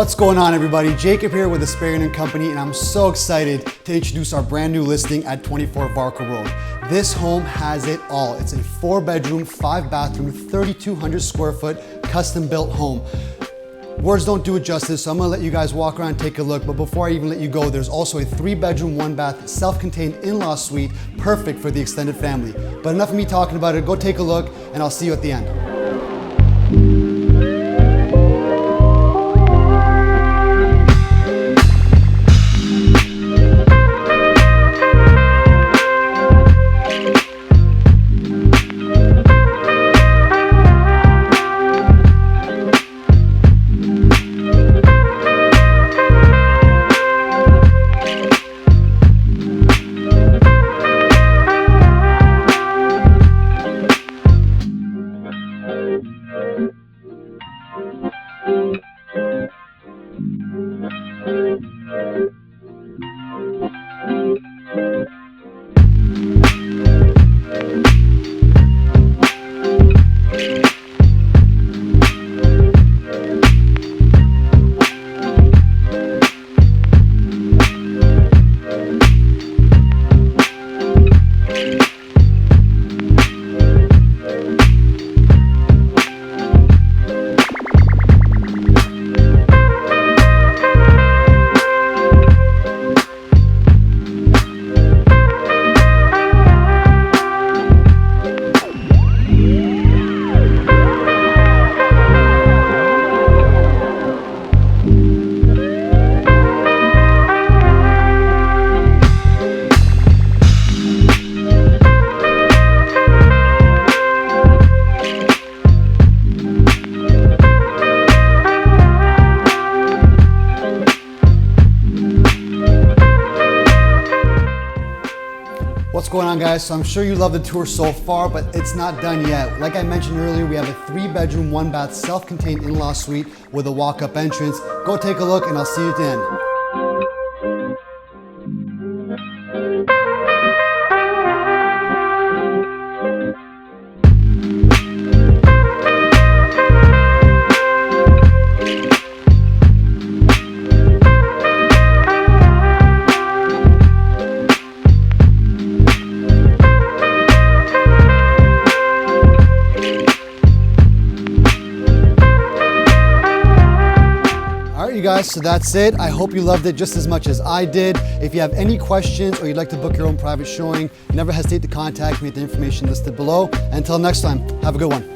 What's going on, everybody? Jacob here with Asparian & Company, and I'm so excited to introduce our brand new listing at 24 Varcoe Road. This home has it all. It's a 4-bedroom, 5-bathroom, 3,200 square foot custom built home. Words don't do it justice, so I'm gonna let you guys walk around and take a look, but before I even let you go, there's also a 3-bedroom, 1-bath, self-contained in-law suite, perfect for the extended family. But enough of me talking about it, go take a look, and I'll see you at the end. What's going on, guys? So I'm sure you love the tour so far, but it's not done yet. Like I mentioned earlier, we have a 3-bedroom, 1-bath, self-contained in-law suite with a walk-up entrance. Go take a look and I'll see you at the end. Guys, so that's it. I hope you loved it just as much as I did. If you have any questions or you'd like to book your own private showing, never hesitate to contact me at the information listed below. Until next time, have a good one.